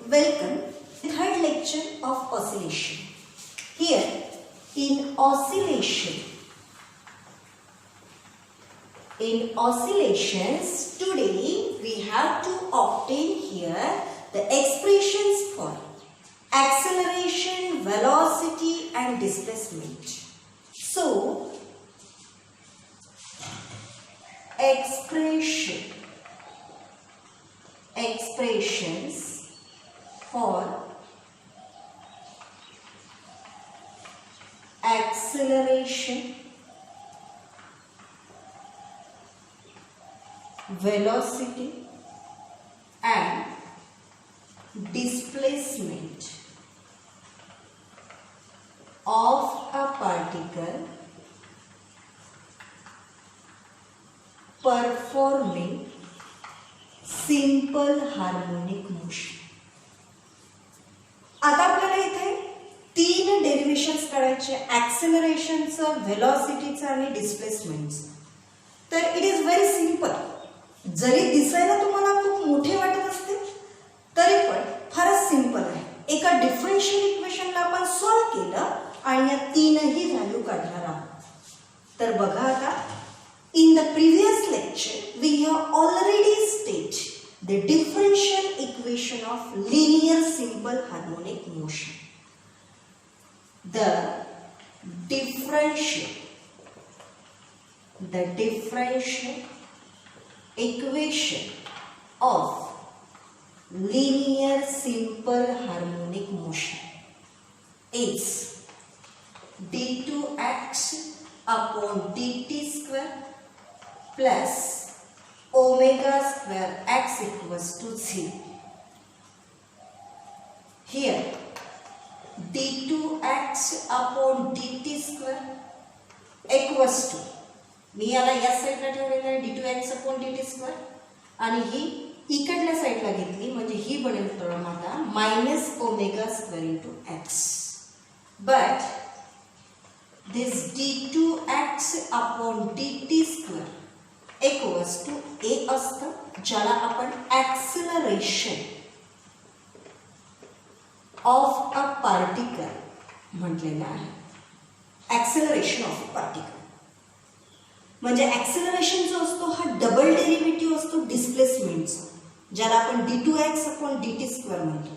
Welcome to the third lecture of oscillation. Here in oscillations today we have to obtain here the expressions for acceleration, velocity and displacement. So expressions for acceleration, velocity and displacement of a particle performing simple harmonic motion. आता आपल्याला इथे तीन डेरिव्हेशन्स काढायचे, ॲक्सेलरेशनचं, व्हेलॉसिटीचं आणि डिस्प्लेसमेंटचं. तर it is very simple. जरी दिसायला तुम्हाला खूप मोठे वाटत असते तरी पण फारच सिंपल आहे. एका डिफरन्शियल इक्वेशनला आपण सॉल्व्ह केलं आणि या तीनही व्हॅल्यू काढणार आहोत. तर बघा आता, in the previous lecture we have already stated the differential equation of linear simple harmonic motion. The differential equation of linear simple harmonic motion is d2x upon dt square plus omega square x equals to 0. Here d2x upon dt square equals to, मी याला या साईडला ठेवलेलं आहे d2x upon dt square आणि ही इकडल्या साईडला घेतली म्हणजे ही बनेल तर आता minus omega square into x. But this d2x upon dt square equals to a असतं, ज्याला आपण ॲक्सिलरेशन ऑफ अ पार्टिकल म्हटलेलं आहे. ॲक्सिलरेशन ऑफ अ पार्टिकल म्हणजे ॲक्सिलरेशन जो असतो हा डबल डेरिव्हेटिव्ह असतो डिस्प्लेसमेंटचा, ज्याला आपण d2x अपॉन dt स्क्वेअर म्हणतो.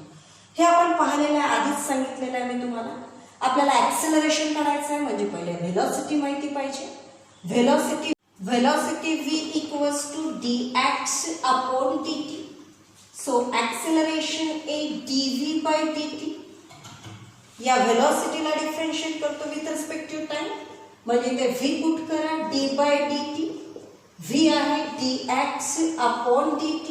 हे आपण पाहिलेलं आहे, आधीच सांगितलेलं आहे मी तुम्हाला. आपल्याला ॲक्सिलरेशन काढायचं आहे म्हणजे पहिले व्हेलॉसिटी माहिती पाहिजे. velocity v equals to dx upon dt. So acceleration a dv by dt. या velocityला डिफरन्शिएट करतो विथ रिस्पेक्ट टू टाइम म्हणजे ते v पुट करा d by dt. v आहे dx upon dt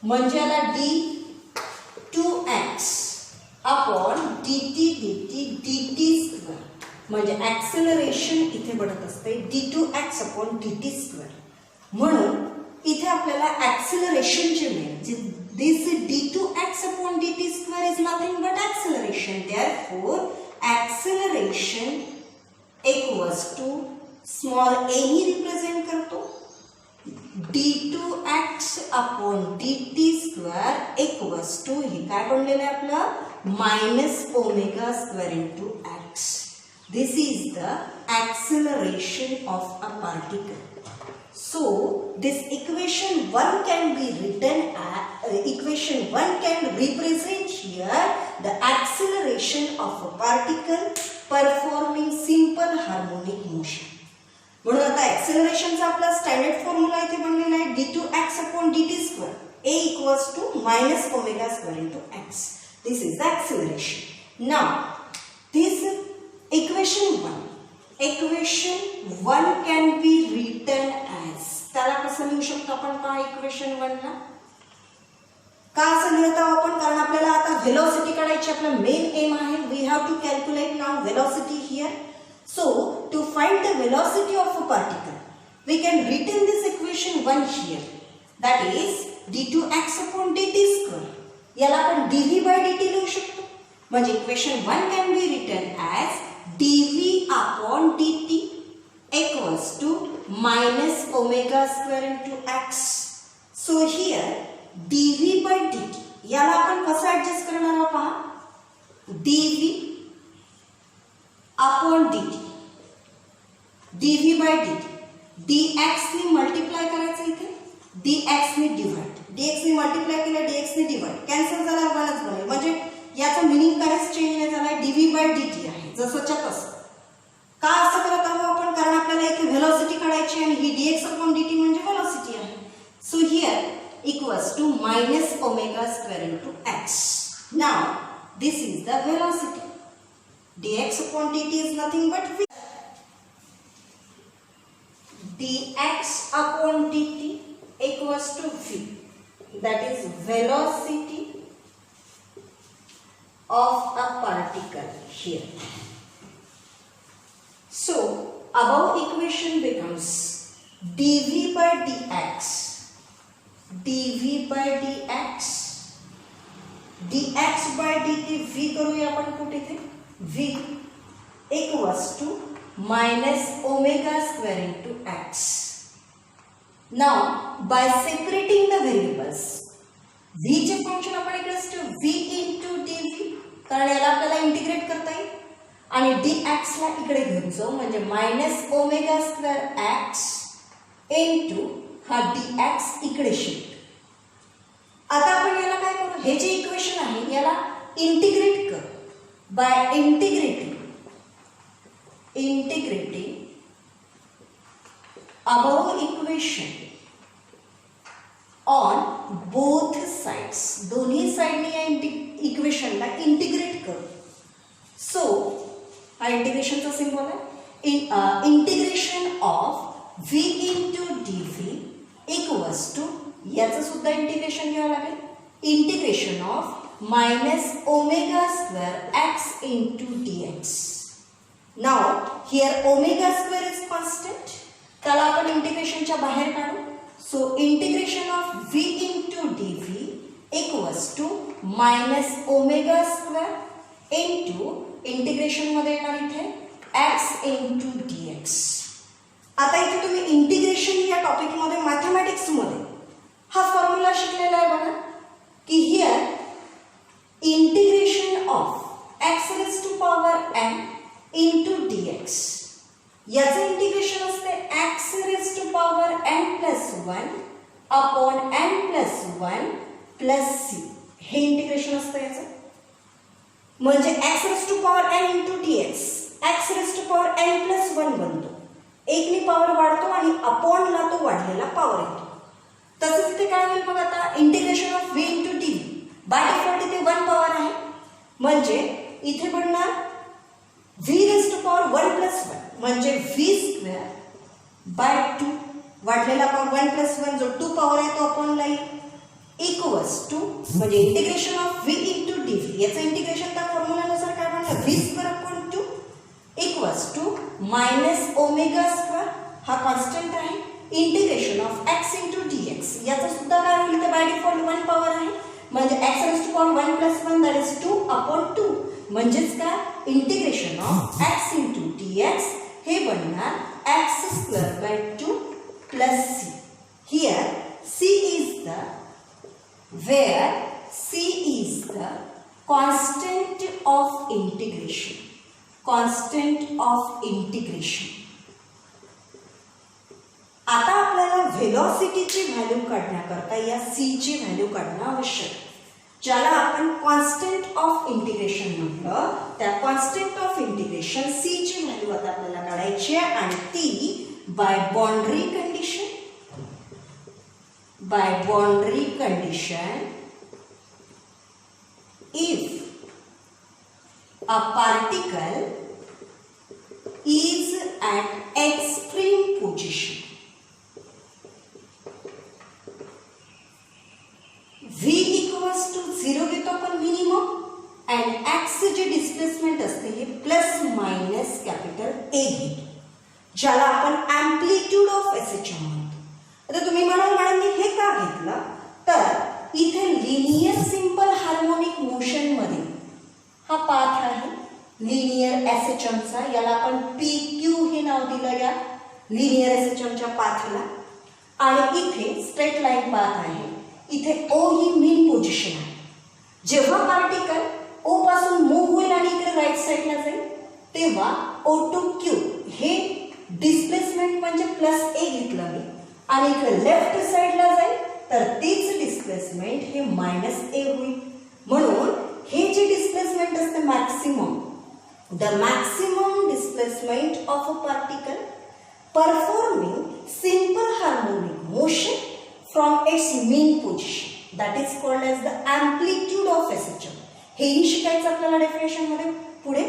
म्हणजे याला d2x upon dt स्क्वेअर म्हणजे acceleration इथे बनत असते d2x अपॉन dt स्क्वेअर. म्हणून इथे आपल्याला ॲक्सेलरेशनचे मिळेल. This d2x upon dt square is nothing but acceleration. Therefore acceleration equals to small a नी रिप्रेझेंट करतो d2x upon dt square equals to हे काय बनलेलं आहे आपलं minus omega square into x. This is the acceleration of a particle. So this equation 1 can be written as equation 1 can represent here the acceleration of a particle performing simple harmonic motion. म्हणून आता ॲक्सेलरेशनचा आपला standard formula इथे बनलेला आहे d2x upon dt square a equals to minus omega square into x. This is the acceleration. Now this equation 1 can be written as, त्याला कसं लिहू शकतो आपण पहा इक्वेशन 1 ला. का असं लिहित आहोत आपण? कारण आपल्याला आता व्हेलॉसिटी काढायची, आपला मेन एम आहे. We have to calculate now velocity here. So to find the velocity of a particle we can written this equation 1 here, that is d2x upon dt square. याला आपण dv by dt लिहू शकतो म्हणजे equation 1 can be written as dv upon dt equals to minus omega square into x. So here dv by dt याला आपण कसं adjust करणार आहोत पहा, dv upon dt, dv by dt, dx ने मल्टिप्लाय करायचं इथे, dx ने डिवाइड, dx ने मल्टिप्लाय केलं, dx ने डिवाइड, कॅन्सल झाला, वनच बनेल. म्हणजे याचा मिनिंग काहीच चेंज नाही झालाय, dv बाय dt आहे जसंच्या तसं. का असं करत आहोत आपण, कारण आपल्याला इथे व्हेलॉसिटी काढायची आणि ही dx अपॉन dt म्हणजे व्हेलॉसिटी आहे. So here equals to minus omega square into x. Now this is the velocity. dx upon dt is nothing but v. dx upon dt equals to v, that is velocity of a particle here. So above equation becomes dv by dx, dv by dx, dx by dt v करूया आपण कुठे थे, v equals to minus omega square into x. Now by separating the variables, v चे function आपण इकडे v into dv, कारण याला आपल्याला इंटिग्रेट करता येईल, आणि dx ला इकडे घेऊन जाऊ, म्हणजे minus omega square x into हा dx इकडे शिफ्ट. आता आपण याला काय करू, हे जे इक्वेशन आहे याला इंटिग्रेट करू. By integrating above equation on both sides, दोन्ही साइडने या इक्वेशनला इंटिग्रेट करू. सो हा इंटिग्रेशनचा सिंबल आहे, integration of v into dv equals to, याचं सुद्धा इंटिग्रेशन घ्यावं लागेल, integration of minus omega square x into dx. Now here omega square is constant, त्याला आपण इंटिग्रेशनच्या बाहेर काढू. So integration of v into dv equals to minus omega square into integration मध्ये येणार इथे x into dx. आता इथे तुम्ही इंटिग्रेशन या टॉपिक मध्ये मॅथमॅटिक्स मध्ये हा फॉर्म्युला शिकलेला आहे बघा, की here integration of x raised to power n into dx. याचं इंटिग्रेशन असते x raised to power n plus 1 upon n plus 1 plus c. हे इंटिग्रेशन असतं याचं, म्हणजे x raised to power n into dx x raised to power n plus 1 बनतो. एक नी power वाढतो आणि अपॉन ला तो वाढलेला पॉवर येतो. तसंच इथे काय होईल बघा, आता integration of v into dv by default इथे 1 पॉवर आहे, म्हणजे इथे बनणार v raise to power 1 plus 1, म्हणजे v स्क्वेअर बाय 2, वाढलेला पॉवर 1 प्लस 1 जो 2 पॉवर आहे तो अपॉन ला येईल, इक्वल्स टू, म्हणजे integration of v into dv, याचं इंटिग्रेशन त्या फॉर्म्युलानुसार काय बनलं, v square upon 2 equals to minus omega square, हा कॉन्स्टंट आहे, integration of x into dx, याचं सुद्धा काय होईल, तर बाय डिफॉल्ट 1 पॉवर आहे, म्हणजे x raised to power 1 plus 1 that is 2 upon 2, म्हणजेच काय, integration of x into dx हे बनणार x square by 2 plus c. Here c is the, where c is the constant of integration, constant of integration. आता आपल्याला व्हेलॉसिटीची value काढण्याकरता या c ची value काढणं आवश्यक, ज्याला आपण कॉन्स्टंट ऑफ इंटिग्रेशन म्हटलं. त्या कॉन्स्टंट ऑफ इंटिग्रेशन c ची व्हॅल्यू आता आपल्याला काढायची आहे, आणि ती by boundary condition, by boundary condition if a particle is at extreme position, v equals to 0 घेतो आपण मिनिमम, and x जे डिस्प्लेसमेंट असते हे प्लस मायनस कॅपिटल a घेतो, ज्याला आपण एम्प्लिट्यूड ऑफ एसएचएम म्हणतो. आता तुम्ही म्हणाल मॅडम मी हे का घेतलं, तर इथे लिनियर सिंपल हार्मोनिक मोशन मध्ये हा पाथ आहे लिनियर एसएचएमचा, याला आपण PQ हे नाव दिलं या लिनियर एसएचएमच्या पाथला, आणि इथे स्ट्रेट लाईन पाथ आहे, इथे O ही मीन पोझिशन आहे, जेव्हा पार्टिकल ओ पासून मूव्ह होईल आणि इकडे राईट साईडला जाईल तेव्हा O to Q हे डिस्प्लेसमेंट म्हणजे प्लस ए घेतलं मी आणि इकडे लेफ्ट साईडला जाईल तर तीच डिस्प्लेसमेंट हे मायनस ए होईल. म्हणून हे जे डिस्प्लेसमेंट असते maximum, the maximum displacement of a particle performing simple harmonic motion from its mean position that is called as the amplitude of SHM. हेही शिकायचं आपल्याला डेफिनेशन मध्ये पुढे.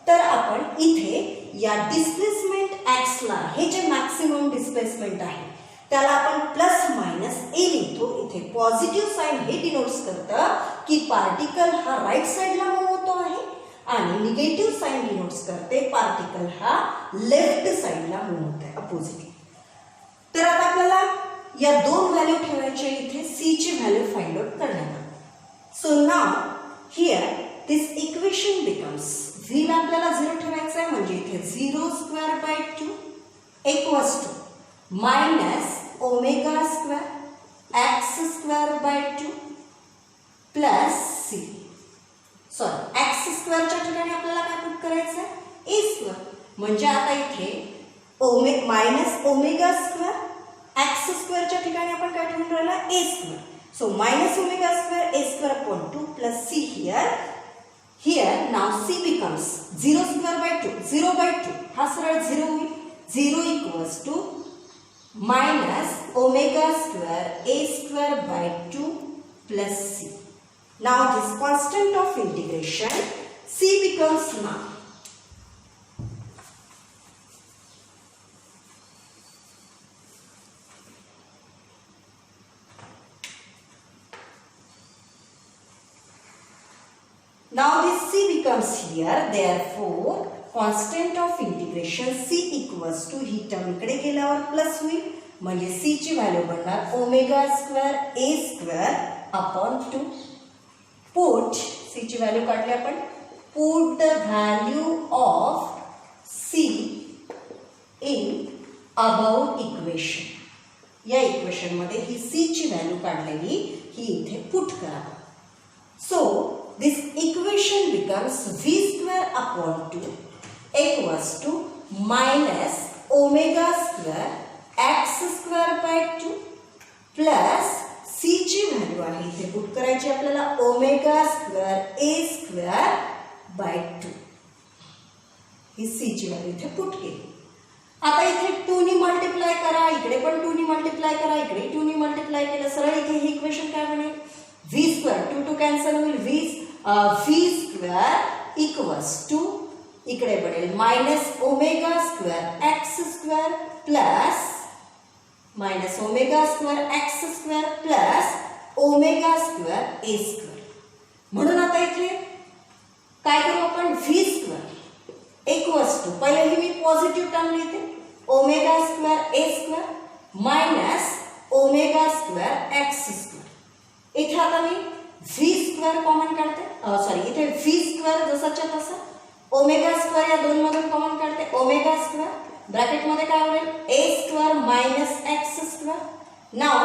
तर आपण इथे या डिस्प्लेसमेंट ऍक्सला हे जे मॅक्सिमम डिस्प्लेसमेंट आहे त्याला आपण प्लस मायनस ए लिहितो. इथे पॉझिटिव्ह साइन हे डिनोट्स करतं की पार्टिकल हा राईट साइडला मूव्ह होतो आहे आणि निगेटिव्ह साइन डिनोट्स करते पार्टिकल हा लेफ्ट साइडला मूव्ह होत आहे अपोजिट. तर आता आपल्याला या दोन व्हॅल्यू ठेवायच्या इथे सी ची व्हॅल्यू फाइंड आउट करण्यात. So now here this equation becomes V ला आपल्याला 0 ठेवायचं आहे म्हणजे इथे 0 square by 2 equals to minus omega square X square by 2 plus C. Sorry X स्क्वेअरच्या ठिकाणी आपल्याला काय पुट करायचं आहे ए स्क्वेअर म्हणजे आता इथे मायनस ओमेगा स्क्वेअर एक्स स्क्वेअरच्या ठिकाणी आपण काय ठेवून राहिला A square. So minus omega square A square upon 2 plus C here. Here now C becomes 0 square by 2. 0 by 2 हा सरळ 0 होईल. 0 equals to minus omega square a square by 2 plus C. Now this constant of integration C becomes now now this C becomes here, therefore constant of integration C equals to he term इकडे गेल्यावर plus होईल म्हणजे C ची value बनणार omega square a square upon 2. Put C ची value काढली आपण. Put the value of C in about equation. या इक्वेशन मध्ये ही C ची व्हॅल्यू काढलेली ही इथे पुट करा. So this equation becomes v square upon 2 equals to minus omega square x square by 2 plus c ची व्हॅल्यू आहे इथे पुट करायची आपल्याला omega square a square by 2. He c ची व्हॅल्यू इथे पुट केली. आता इथे 2 नी मल्टिप्लाय करा, इकडे पण 2 नी मल्टिप्लाय करा, इकडे 2 नी मल्टिप्लाय केलं सरळ इथे हे इक्वेशन काय बनेल v स्क्वेअर 2 2 कॅन्सल होईल v स्क्वेअर इक्वल्स टू इकडे बनेल minus omega square X square plus minus omega square X square plus omega square A square. म्हणून आता इथे काय करू आपण v स्क्वेअर इक्वल्स टू पहिले ही मी पॉझिटिव्ह टर्म लिहिते omega square A square minus omega square X square. इथे आता मी v स्क्वेअर कॉमन काढते. सॉरी इथे v स्क्वेअर जसाच्या तसा ओमेगा स्क्वेअर या दोन मधून कॉमन काढते ओमेगा स्क्वेअर ब्रॅकेट मध्ये काय होईल a square minus X square. Now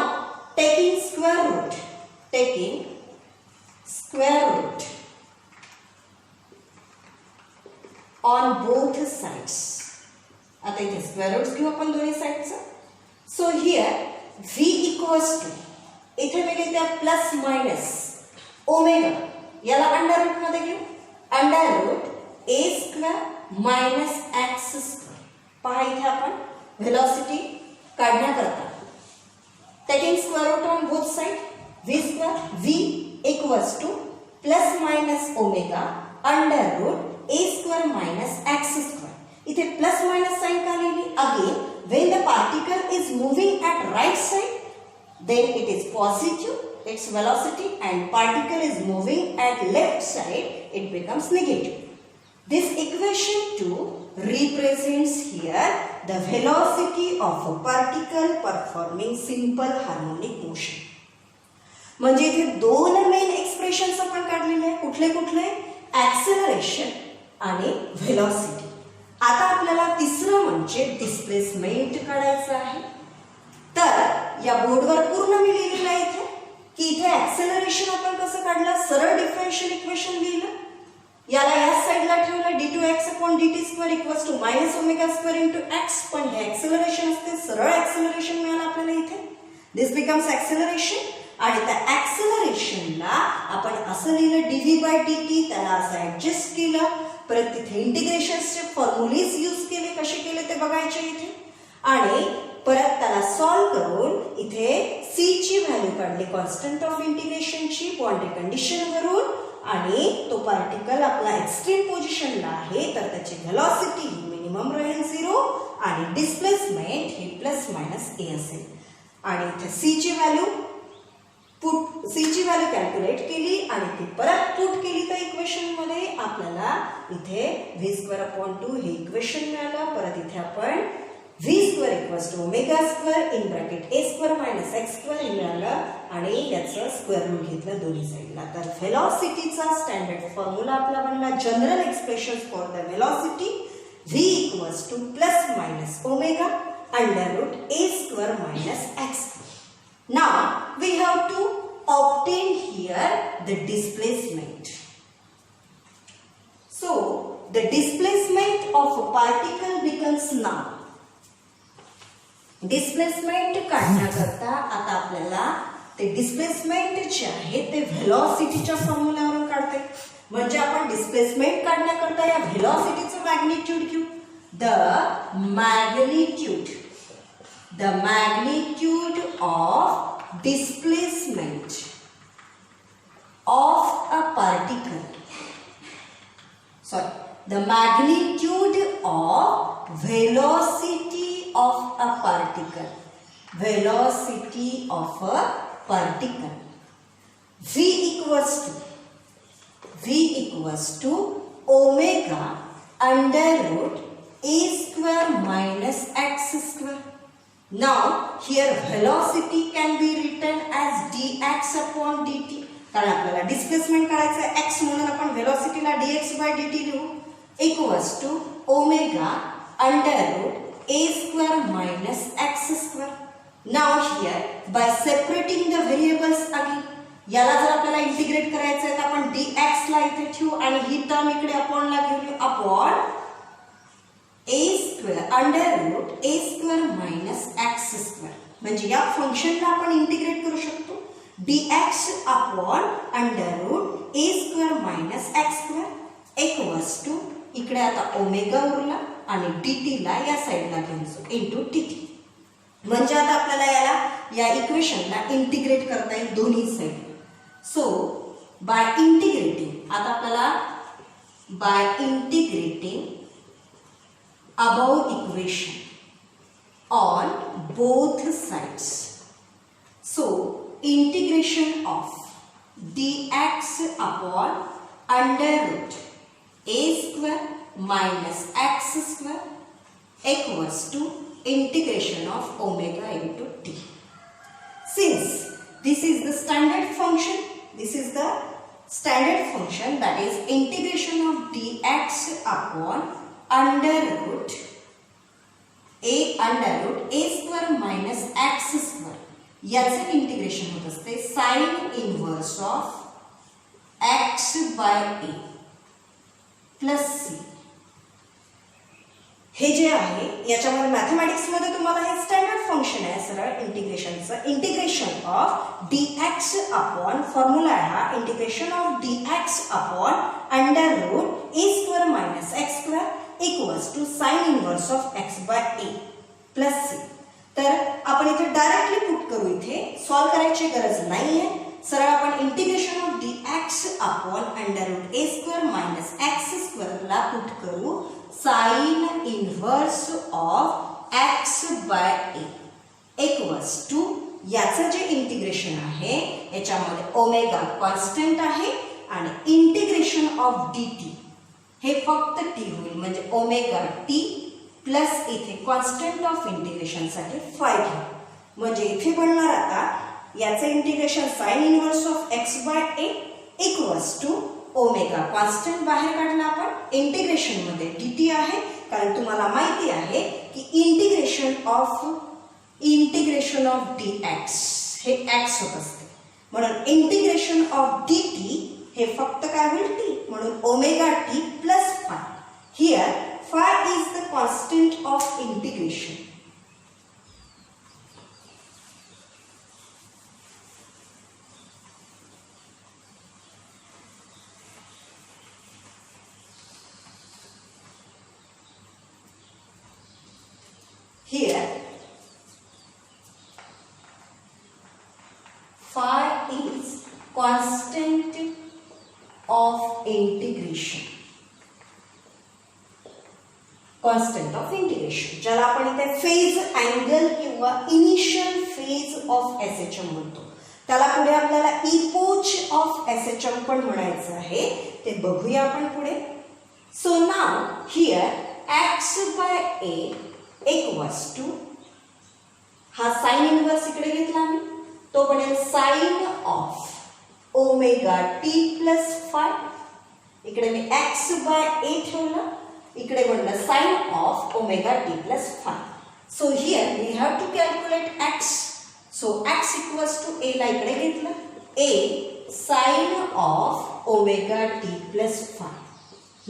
taking square root on both sides. आता इथे स्क्वेअर रूट्स घेऊ आपण दोन्ही साइडचं. So here v equals to इथे मी लिहिते प्लस मायनस ओमेगा याला अंडर रूट मध्ये घेऊ under root A square minus X square. पहा इथे आपण व्हेलॉसिटी काढण्याकरता taking square root on both side v square v equals to plus minus omega under root A square minus X square. इथे plus minus sign का लिहिली again when the particle is moving at right side then it is positive its velocity and particle is moving at left side it becomes negative. This equation 2 represents here the velocity of a particle performing simple harmonic motion. म्हणजे इथे दोन main expressions आपण काढलेले आहेत. कुठले कुठले acceleration आणि velocity. आता आपल्याला तिसरं म्हणजे डिस्प्लेसमेंट काढायचं आहे. तर या बोर्डवर पूर्ण मी लिहिलेलं आहे इथे की इथे ऍक्सेलरेशन आपण कसं काढलं, सरळ डिफरन्शियल इक्वेशन लिहिलं, याला या साईडला ठेवलं d2x/dt² इक्वल्स टू -ω² x, पण हे ऍक्सेलरेशन असते, सरळ ऍक्सेलरेशन मिळालं आपल्याला इथे. दिस बिकम्स ऍक्सेलरेशन. आणि त्या ऍक्सेलरेशनला आपण असं लिहिलं dv/dt, त्याला असं ऍडजस्ट केलं, परत तिथे इंटिग्रेशनचे फॉर्म्युलेज यूज केले, कसे केले ते बघायचे इथे, आणि परत त्याला सॉल्व्ह करून इथे c ची व्हॅल्यू काढली कॉन्स्टंट ऑफ इंटिग्रेशनची बाउंड्री कंडिशन वरून, आणि तो पार्टिकल आपला एक्स्ट्रीम पोझिशनला आहे तर त्याची व्हेलॉसिटी मिनिमम राहील 0 आणि डिस्प्लेसमेंट ही ±a असेल. आणि इथे c ची व्हॅल्यू कॅल्क्युलेट केली आणि ती परत पुट केली तर इक्वेशन मध्ये आपल्याला इथे v²/2 हे इक्वेशन मिळालं. परत इथे आपण v² = ω² in bracket a² - x² हे मिळालं आणि याचं स्क्वेअर रूट घेतलं दोन्ही साईडला. तर व्हेलॉसिटीचा स्टँडर्ड फॉर्म्युला आपला बनला, general expression for the velocity v ± ω √a² - x. Now we have to obtain here the displacement. So the displacement of a particle becomes now. Displacement काढण्याकरता आता आपल्याला ते डिस्प्लेसमेंट जे आहे ते व्हेलॉसिटीच्या फॉर्म्युलावरून काढते. म्हणजे आपण डिस्प्लेसमेंट काढण्याकरता या व्हेलॉसिटीचं मॅग्निट्यूड घेऊ. The magnitude of displacement of a particle, the magnitude of velocity of a particle, velocity of a particle, v equals to omega under root a² minus x². Now here velocity can be written as dx upon dt, कारण आपल्याला displacement काढायचं आहे x म्हणून आपण व्हेलॉसिटीला dx/dt लिहू, equals to omega under root a² minus x². Now here by separating the variables again, याला जर आपल्याला इंटिग्रेट करायचं आहे तर आपण dx ला इथे ठेवू आणि ही टर्म इकडे अपॉन ला घेऊ, upon a² under root a² minus x². म्हणजे या फंक्शनला आपण इंटिग्रेट करू शकतो dx upon under root a² minus x² equals to इकडे आता ओमेगा उरला आणि dt ला या साईडला घ्यायचो इंटू dt. म्हणजे आता आपल्याला या इक्वेशनला इंटिग्रेट करता येईल दोन्ही साईड. सो बाय इंटिग्रेटिंग, आता आपल्याला by integrating above equation on both sides, so integration of dx upon under root a² minus x² equals to integration of omega into t. Since this is the standard function, that is integration of dx upon under root a² minus x², याचे integration होत असते sign inverse of x/a plus c. हे जे आहे याच्यामध्ये mathematics मध्ये तुम्हाला हे स्टँडर्ड फंक्शन आहे सरळ इंटिग्रेशनचं. Integration of dx upon formula आहे हा, integration of dx upon under root a² minus x² equals to sine inverse of x/a plus c. तर आपण इथे डायरेक्टली पुट करू, इथे सॉल्व करायची गरज नाहीये, सरळ आपण integration of dx upon under root a² minus x² ला पुट करू sine inverse of x/a equals to याचं जे इंटिग्रेशन आहे याच्यामध्ये ओमेगा कॉन्स्टंट आहे आणि इंटिग्रेशन ऑफ dt हे फक्त t होईल, म्हणजे ओमेगा t प्लस इथे कॉन्स्टंट ऑफ इंटिग्रेशन साठी 5 घेऊ. म्हणजे इथे बनणार आता याचं integration sine inverse of x/a equals to omega constant बाहेर काढला आपण, इंटिग्रेशन मध्ये dt आहे, कारण तुम्हाला माहिती आहे की इंटिग्रेशन ऑफ dx हे x होत असते. म्हणून इंटिग्रेशन ऑफ dt हे फक्त काय होईल t, म्हणून omega t plus five. Here five is the constant of integration. Here, phi is constant of integration. Constant of integration. ज्याला आपण इथे फेज अँगल किंवा इनिशियल फेज ऑफ SHM म्हणतो. त्याला पुढे आपल्याला इपोच ऑफ SHM पण म्हणायचं आहे. ते बघूया आपण पुढे. So now here x by a equals to, हा साइन इनवर्स इकडे घेतला मी, तो बनेल sine of omega t plus phi. इकडे मी x बाय a ठेवलं, इकडे बनलं sine of omega t plus phi. So here we have to calculate x. So x equals to a ला इकडे घेतलं, a sine of omega t plus phi.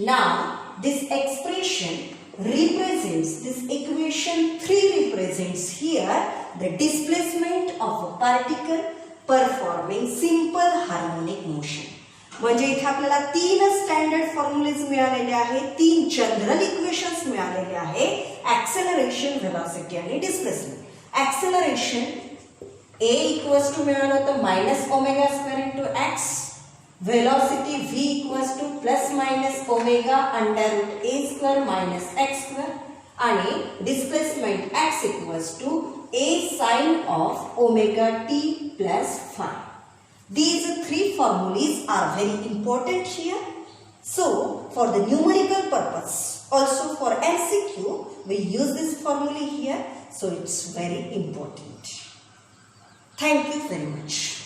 Now this expression represents, this equation 3 represents here the displacement of a particle performing simple harmonic motion. म्हणजे इथे आपल्याला 3 standard formulas मिळालेले आहेत, 3 general equations मिळालेले आहे. ऍक्सेलरेशन, व्हेलॉसिटी आणि displacement. Acceleration a equals to मिळालं होतं minus omega square into x. Velocity v equals to plus minus omega under root a square minus x square. आणि displacement x equals to a sine of omega t plus phi. These 3 formulas are very important here. So for the numerical purpose, also for MCQ, we use this formula here. So it's very important. Thank you very much.